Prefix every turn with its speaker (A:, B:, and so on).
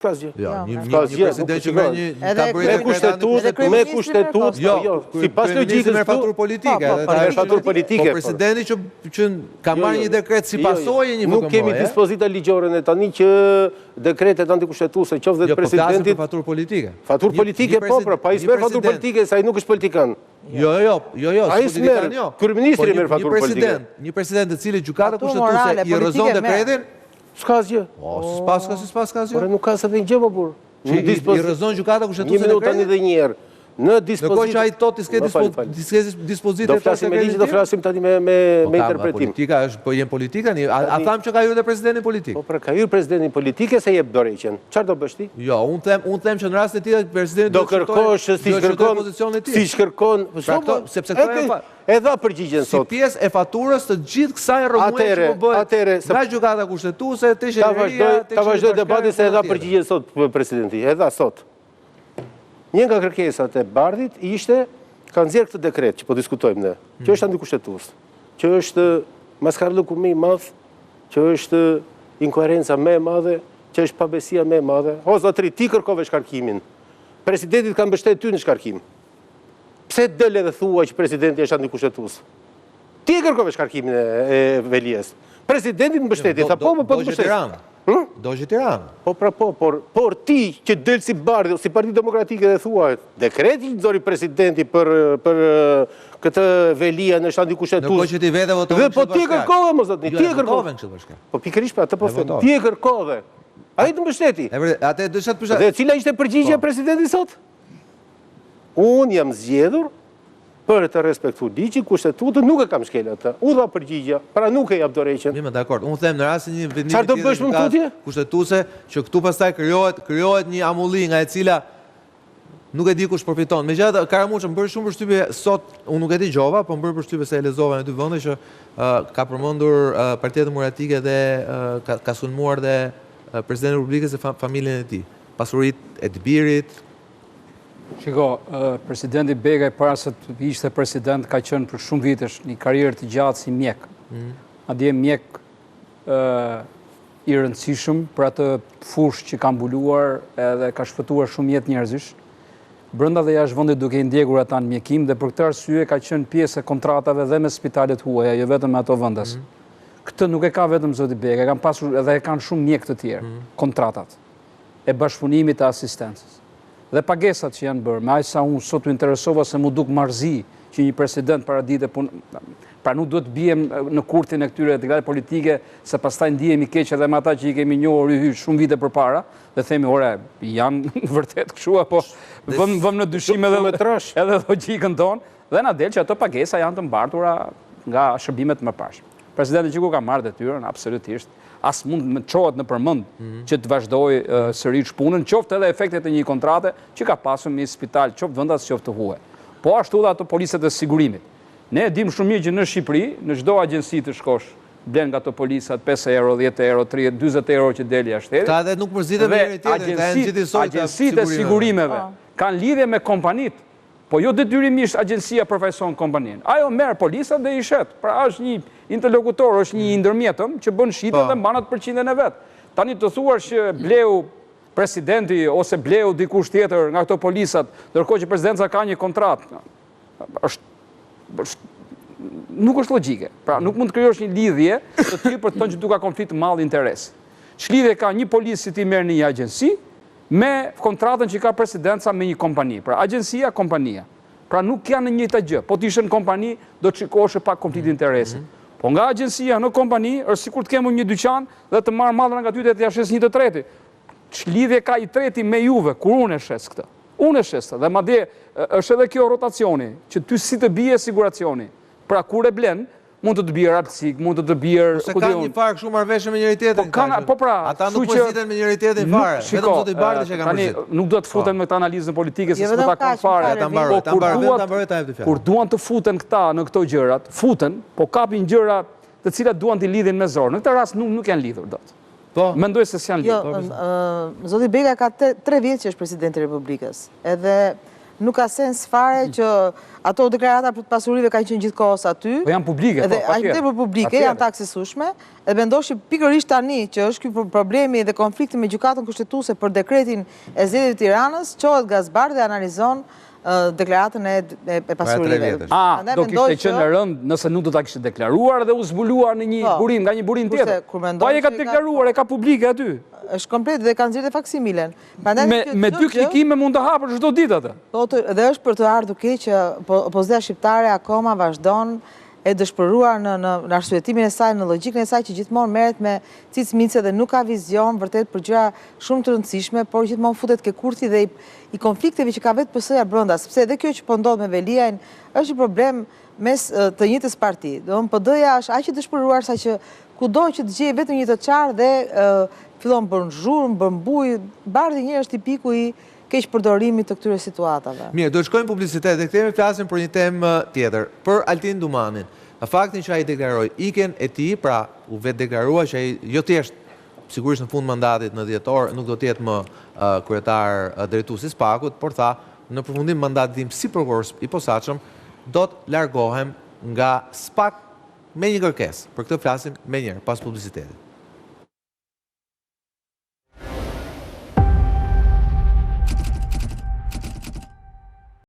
A: Një president që merr një
B: me kushtetut, sipas logjikës
A: me faturë politike.
B: Me faturë politike.
A: Po presidenti që ka marrë një dekret si pasojë një
B: nuk kemi dispozita ligjore ne tani që dekretet antikushtetuese qoftë dhe presidentit
A: për faturë politike.
B: Faturë politike po, pa i smer faturë politike se ai nuk është politikan.
A: Jo,
B: ai smer, kryeministri merr faturë politike.
A: Një president i cili gjykata kushtetuese i rrezon dekretin,
B: s'ka asgjë.
A: S'pas ka asgjë.
B: Por nuk ka se dhe një gjë më burr.
A: I rrezon gjykata kushtetuese
B: dekretin. Një minutë tani dhe një herë. Në dispozit.
A: Në kohë që ai thotë s'ke dispozite
B: do flasim tani me interpretim.
A: Politika është po jem politika, a tham që ka hyrë presidentin politik.
B: Po pra ka hyrë presidentin politike se jep dorëheqjen. Çfarë do bësh ti?
A: Jo, unë them që në rast të tillë presidenti
B: do kërkosh siç kërkon,
A: sepse këto
B: e dha përgjigjen sot.
A: Si pjesë e faturës të gjithë kësaj rrëmuie që po bëhet. Nga gjykata kushtetuese, te qeveria,
B: ta vazhdoj debatin se e dha përgjigjen sot presidenti, e dha sot. Një nga kërkesat e Bardhit ishte, ka nxjerrë këtë dekret që po diskutojmë ne, që është antikushtetues, që është maskarlluku më i madh, që është inkoherenca më e madhe, që është pabesia më e madhe. O zotëri, ti kërkove shkarkimin. Presidentit ka mbështetur ty në shkarkim. Pse del edhe thua që presidenti është antikushtetues? Ti kërkove shkarkimin e Velies. Presidentit mbështeti, tha po të mbështet.
A: Dogje Tiranë.
B: Po pra po, por ti që del si Bardhi, si Parti Demokratike dhe thua, dekreti që nxori presidenti për këtë Velia në shandi kushtetues.
A: Në kohë që ti vete votovën
B: dhe po ti kërkove, mos zotni, ti e kërkove. Po pikërisht pra, atë po them, ti e kërkove. Ai të mbështeti.
A: Atë dëshat pusha.
B: Dhe cila ishte përgjigjja e presidentit sot? Unë jam zgjedhur për të respektuar ligjin, kushtetutën, nuk e kam shkel atë. U dha përgjigja, pra nuk e jap dorëheqjen.
A: Mirë, dakord. Unë them në rastin një vendimi
B: çfarë do bësh më tutje?
A: Kushtetuese që këtu pastaj krijohet një amulli nga e cila nuk e di kush përfiton. Megjithatë, Karamuç më bëri shumë përshtypje sot, unë nuk e dëgjova, po më bëri përshtypje se e lexova në dy vende që ka përmendur Partia Demokratike dhe ka sulmuar dhe presidenti i Republikës dhe familjen e tij. Pasuritë e të birit.
C: Shiko, presidenti Begaj para se të ishte president ka qenë për shumë vitesh një karrierë të gjatë si mjek. Madje mjek i rëndësishëm për atë fushë që ka mbuluar edhe ka shpëtuar shumë jetë njerëzish. Brenda dhe jashtë vendit duke i ndjekur ata në mjekim dhe për këtë arsye ka qenë pjesë e kontratave dhe me spitalet huaja, jo vetëm me ato vendas. Këtë nuk e ka vetëm zoti Begaj, kanë pasur edhe e kanë shumë mjek të tjerë, kontratat e bashkëpunimit të asistencës. Dhe pagesat që janë bërë, me aq sa unë sot u interesova se mu duk marzi që një president para dite pra nuk duhet bijem në kurtin e këtyre deklarave politike se pastaj ndihemi keq edhe me ata që i kemi njohur shumë vite përpara dhe themi ore janë vërtet kështu apo vëm në dyshim edhe logjikën tonë dhe na del që ato pagesa janë të mbartura nga shërbimet më parë. Presidenti që ku ka marrë detyrën absolutisht as mund më çohet në përmend që të vazhdoj sërish punën, qoftë edhe efektet e një kontrate që ka pasur me spital, qoftë vendas, qoftë të huaj. Po ashtu dhe ato policët e sigurimit. Ne e dim shumë mirë që në Shqipëri, në çdo agjenci të shkosh, blen nga ato policat 5 euro, 10 euro, 30, 40 euro që deli jashtë.
A: Ka edhe nuk mërzite me njëri tjetrin,
C: agjencitë e sigurimeve kanë lidhje me kompanitë. Po jo detyrimisht agjencia përfaqëson kompaninë. Ajo merr policat dhe i shet. Pra është një interlokutor, është një ndërmjetëm që bën shitje dhe mban atë përqindjen e vet. Tani të thuar që bleu presidenti ose bleu dikush tjetër nga këto policat, ndërkohë që presidenca ka një kontratë, nuk është logjike. Pra nuk mund të krijosh një lidhje të tillë për të thënë që tu ka konflikt të madh interesi. Ç'lidhje ka një policë si ti merr në një agjenci me kontratën që ka presidenca me një kompani. Pra, agjencia, kompania. Pra, nuk janë në njëjta gjë. Po t'ishtë në kompani, do të shikosh pak konflikt interesi. Po nga agjencia në kompani, është sikur të kemu një dyqan dhe të marrë madhën nga ty dhe të jashes një të treti. Ç'lidhje ka i treti me juve, kur unë e shes këtë? Unë e shes këtë. Dhe madje është edhe kjo rotacioni, që ty si të bie siguracioni. Pra, kur e blen, mund të të bjerë artësik, mund të të bjerë...
A: Se ka një farë shumë marrëveshje me njëri tjetrin.
C: Po pra...
A: Ata nuk mërziten me njëri tjetrin fare. Vetëm zoti Bardhi që ka mërzit.
C: Nuk do të futen me këtë analizën politike, se s'po takon fare. Kur duan të futen këta në këto gjërat, futen, po kapin gjëra të cilat duan t'i lidhin me zorë. Në këtë rast nuk janë lidhur dot. Mendoj se s'janë lidhur.
D: Zoti Begaj ka 3 vjet që është presidenti i Republikës. Edhe nuk ka sens fare që ato deklarata për të pasurive kanë qenë gjithkohës aty.
C: Po janë publike,
D: Edhe
C: po,
D: aq tepër publike, janë të aksesshme, dhe mendosh që pikërisht tani që është ky problemi dhe konflikti me gjykatën kushtetuese për dekretin e zgjedhjeve të Tiranës, çohet gazbar dhe analizon deklaratën e pasurive.
C: Do kishte qenë rënd nëse nuk do ta kishte deklaruar dhe u zbuluar në një burim, nga një burim tjetër. Po ai e ka deklaruar, e ka publike aty.
D: Është komplet dhe kanë zgjedhë faksimilen.
C: Me 2 klikime mund të hapësh çdo ditë atë.
D: Po, dhe është për të ardhur keq që opozita shqiptare akoma vazhdon e dëshpëruar në arsyetimin e saj, në logjikën e saj që gjithmonë merret me cicmice dhe nuk ka vizion vërtet për gjëra shumë të rëndësishme, por gjithmonë futet ke kurthi dhe i konflikteve që ka vetë PS-ja brenda, sepse edhe kjo që po ndodh me Veliajin është një problem mes të njëjtës parti. Domthonë PD-ja është aq i dëshpëruar sa që kudo që të gjejë vetëm një të qartë dhe fillon bën zhurmë, bën bujë, bardhi një është tipiku i keq përdorimit të këtyre situatave.
A: Mirë, do të shkojmë publicitet dhe kthehemi flasim për një temë tjetër, për Altin Dumanin. Në faktin që ai deklaroi ikjen e tij, pra u vetë deklarua që ai jo thjesht sigurisht në fund mandatit në dhjetor nuk do të jetë më kryetar drejtues i SPAK-ut, por tha në përfundim mandatit tim si prokuror i posaçëm do të largohem nga SPAK me një kërkesë. Për këtë flasim menjëherë pas publicitetit.